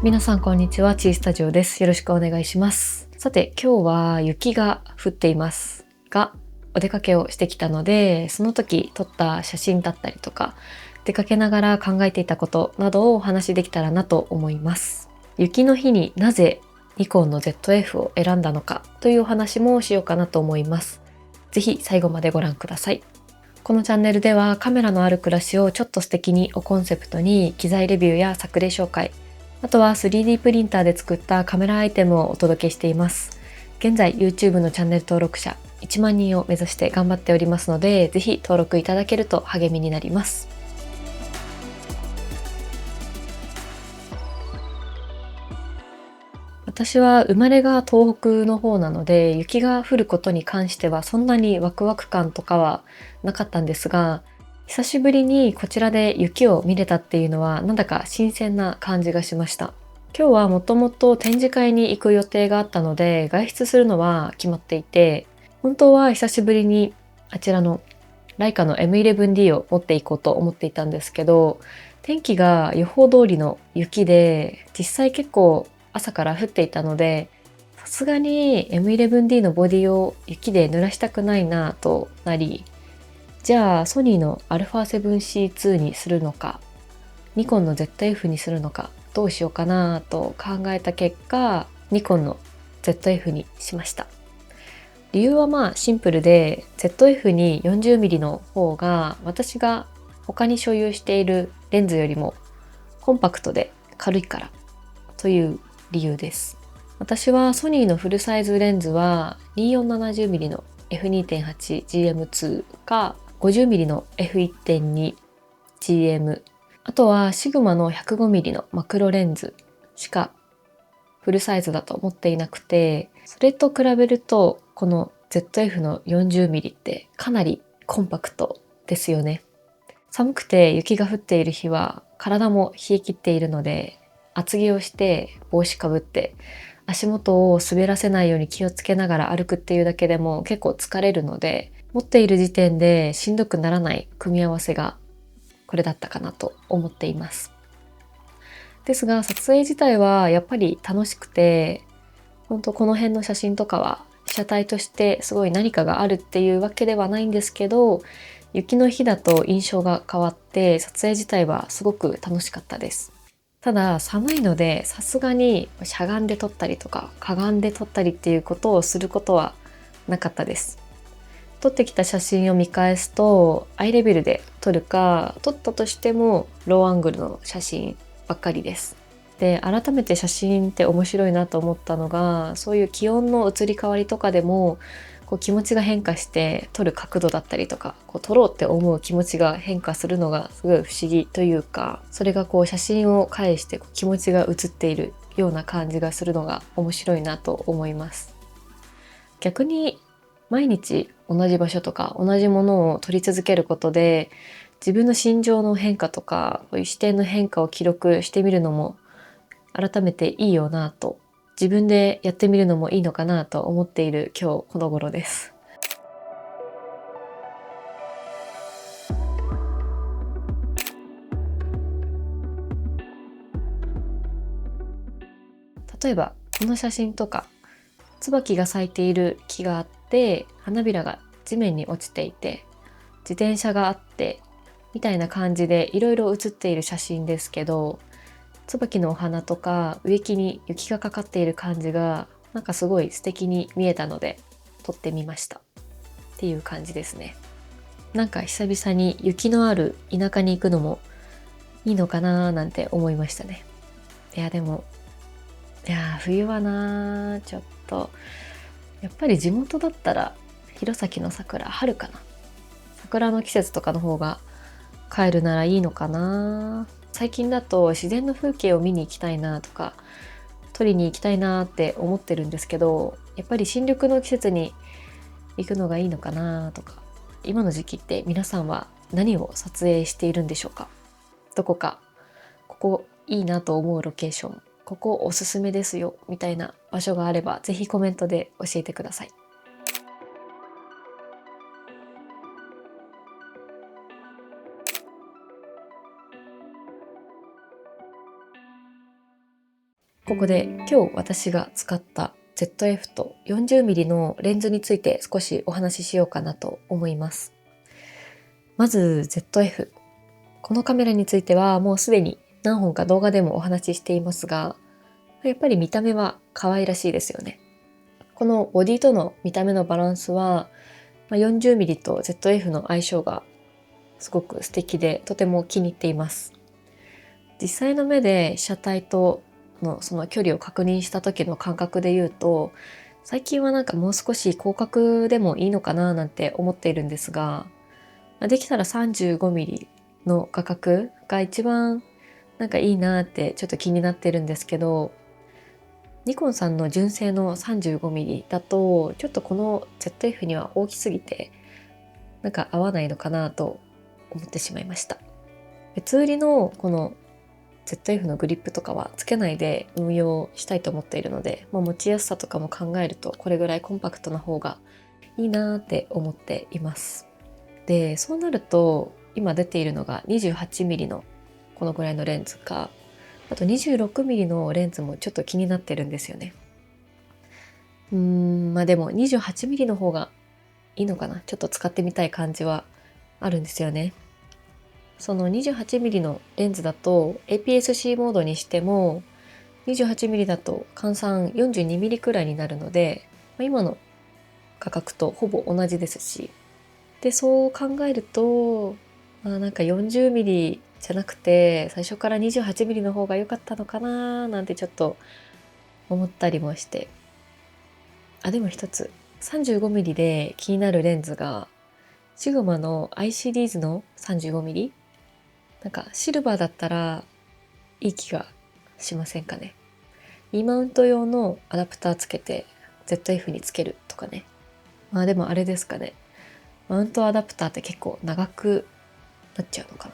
皆さんこんにちは、チースタジオです。よろしくお願いします。さて、今日は雪が降っていますが、お出かけをしてきたので、その時撮った写真だったりとか、出かけながら考えていたことなどをお話しできたらなと思います。雪の日になぜニコンの ZF を選んだのかというお話もしようかなと思います。ぜひ最後までご覧ください。このチャンネルではカメラのある暮らしをちょっと素敵にをコンセプトに機材レビューや作例紹介、あとは 3D プリンターで作ったカメラアイテムをお届けしています。現在 YouTube のチャンネル登録者1万人を目指して頑張っておりますので、ぜひ登録いただけると励みになります。私は生まれが東北の方なので、雪が降ることに関してはそんなにワクワク感とかはなかったんですが、久しぶりにこちらで雪を見れたっていうのはなんだか新鮮な感じがしました。今日はもともと展示会に行く予定があったので、外出するのは決まっていて、本当は久しぶりにあちらのライカの M11D を持っていこうと思っていたんですけど、天気が予報通りの雪で、実際結構朝から降っていたので、さすがに M11D のボディを雪で濡らしたくないなとなり、じゃあソニーの α7C2 にするのか、ニコンの ZF にするのか、どうしようかなと考えた結果、ニコンの ZF にしました。理由はシンプルで、 ZF に 40mm の方が私が他に所有しているレンズよりもコンパクトで軽いからという理由です。私はソニーのフルサイズレンズは 2470mm の F2.8GM2 か 50mm の F1.2GM、 あとはシグマの 105mm のマクロレンズしかフルサイズだと思っていなくて、それと比べるとこの ZF の 40mm ってかなりコンパクトですよね。寒くて雪が降っている日は体も冷え切っているので、厚着をして帽子かぶって足元を滑らせないように気をつけながら歩くっていうだけでも結構疲れるので、持っている時点でしんどくならない組み合わせがこれだったかなと思っています。ですが撮影自体はやっぱり楽しくて、本当この辺の写真とかは被写体としてすごい何かがあるっていうわけではないんですけど、雪の日だと印象が変わって撮影自体はすごく楽しかったです。ただ寒いので、さすがにしゃがんで撮ったりとかかがんで撮ったりっていうことをすることはなかったです。撮ってきた写真を見返すと、アイレベルで撮るか、撮ったとしてもローアングルの写真ばっかりです。で、改めて写真って面白いなと思ったのが、そういう気温の移り変わりとかでも気持ちが変化して、撮る角度だったりとか撮ろうって思う気持ちが変化するのがすごい不思議というか、それが写真を返して気持ちが移っているような感じがするのが面白いなと思います。逆に毎日同じ場所とか同じものを撮り続けることで、自分の心情の変化とかこういう視点の変化を記録してみるのも改めていいよなと、自分でやってみるのもいいのかなと思っている今日この頃です。例えばこの写真とか、椿が咲いている木があって、花びらが地面に落ちていて、自転車があってみたいな感じでいろいろ写っている写真ですけど、椿のお花とか植木に雪がかかっている感じがなんかすごい素敵に見えたので撮ってみましたっていう感じですね。なんか久々に雪のある田舎に行くのもいいのかななんて思いましたね。いやでも、冬はちょっとやっぱり地元だったら弘前の桜、春かな、桜の季節とかの方が帰るならいいのかな。最近だと自然の風景を見に行きたいなとか撮りに行きたいなって思ってるんですけど、やっぱり新緑の季節に行くのがいいのかなとか。今の時期って皆さんは何を撮影しているんでしょうか。どこかここいいなと思うロケーション、ここおすすめですよみたいな場所があれば、ぜひコメントで教えてください。ここで今日私が使った ZF と 40mm のレンズについて少しお話ししようかなと思います。まず ZF。このカメラについてはもうすでに何本か動画でもお話ししていますが、やっぱり見た目は可愛らしいですよね。このボディとの見た目のバランスは 40mm と ZF の相性がすごく素敵でとても気に入っています。実際の目で被写体とのその距離を確認した時の感覚で言うと、最近はなんかもう少し広角でもいいのかななんて思っているんですが、できたら 35mm の画角が一番なんかいいなってちょっと気になってるんですけど、ニコンさんの純正の 35mm だとちょっとこの ZF には大きすぎてなんか合わないのかなと思ってしまいました。別売りのこの ZF のグリップとかはつけないで運用したいと思っているので、持ちやすさとかも考えるとこれぐらいコンパクトな方がいいなって思っています。で、そうなると今出ているのが 28mm のこのぐらいのレンズか、あと 26mm のレンズもちょっと気になってるんですよね。でも 28mm の方がいいのかな。ちょっと使ってみたい感じはあるんですよね。その 28mm のレンズだと APS-C モードにしても 28mm だと換算 42mm くらいになるので、今の価格とほぼ同じですし、でそう考えると、なんか 40mm じゃなくて最初から 28mm の方が良かったのかななんてちょっと思ったりもして、でも一つ 35mm で気になるレンズがシグマの I シリーズの 35mm、なんかシルバーだったらいい気がしませんかね。E マウント用のアダプターつけて ZF につけるとかね。でもあれですかね。マウントアダプターって結構長くなっちゃうのか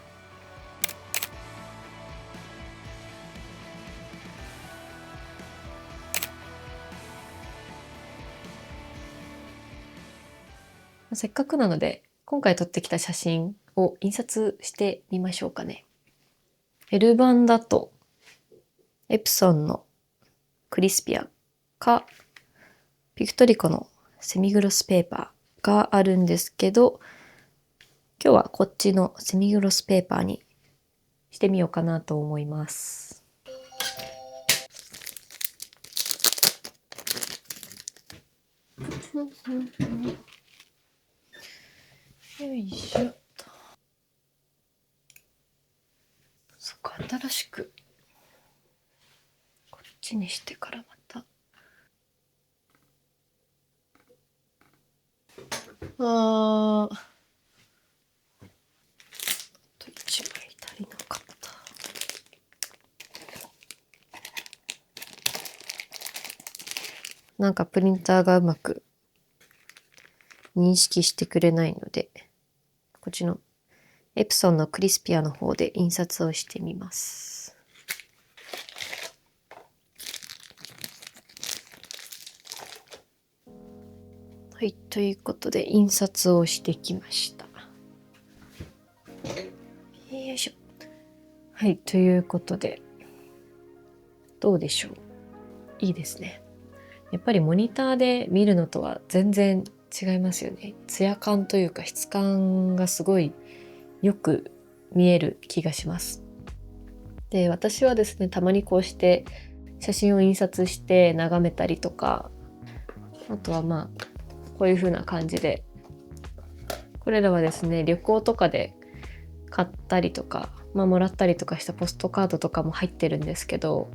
な。せっかくなので今回撮ってきた写真を印刷してみましょうかね。L 版だとエプソンのクリスピアかピクトリコのセミグロスペーパーがあるんですけど、今日はこっちのセミグロスペーパーにしてみようかなと思います。よいしょ。そっか、新しくこっちにしてからまた。あと1枚足りなかった。なんかプリンターがうまく認識してくれないので、こっちのエプソンのクリスピアの方で印刷をしてみます。はい、ということで印刷をしてきました。よいしょ。はい、ということでどうでしょう。いいですね。やっぱりモニターで見るのとは全然違いますよね。ツヤ感というか質感がすごいよく見える気がします。で、私はですね、たまにこうして写真を印刷して眺めたりとか、あとはこういう風な感じで、これらはですね、旅行とかで買ったりとか、もらったりとかしたポストカードとかも入ってるんですけど、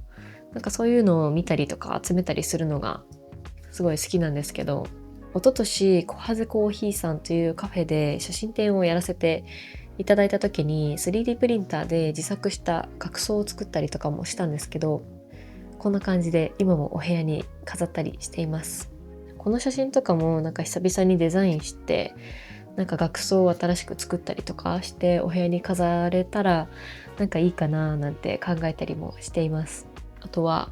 なんかそういうのを見たりとか集めたりするのがすごい好きなんですけど、一昨年コハゼコーヒーさんというカフェで写真展をやらせていただいた時に 3D プリンターで自作した額装を作ったりとかもしたんですけど、こんな感じで今もお部屋に飾ったりしています。この写真とかもなんか久々にデザインしてなんか額装を新しく作ったりとかしてお部屋に飾れたらなんかいいかななんて考えたりもしています。あとは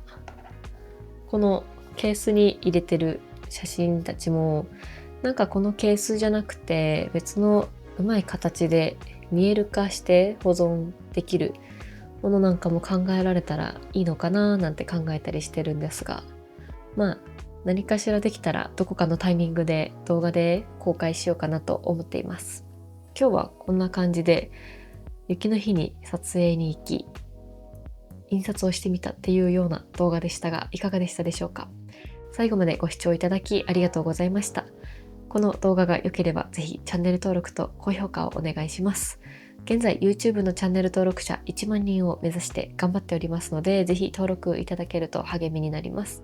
このケースに入れてる写真たちもなんかこのケースじゃなくて別のうまい形で見える化して保存できるものなんかも考えられたらいいのかななんて考えたりしてるんですが、何かしらできたらどこかのタイミングで動画で公開しようかなと思っています。今日はこんな感じで雪の日に撮影に行き印刷をしてみたっていうような動画でしたが、いかがでしたでしょうか。最後までご視聴いただきありがとうございました。この動画が良ければぜひチャンネル登録と高評価をお願いします。現在 YouTube のチャンネル登録者1万人を目指して頑張っておりますので、ぜひ登録いただけると励みになります。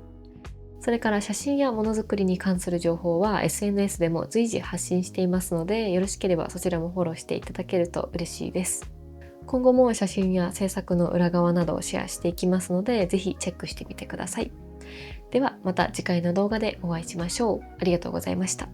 それから写真やものづくりに関する情報は SNS でも随時発信していますので、よろしければそちらもフォローしていただけると嬉しいです。今後も写真や制作の裏側などをシェアしていきますので、ぜひチェックしてみてください。ではまた次回の動画でお会いしましょう。ありがとうございました。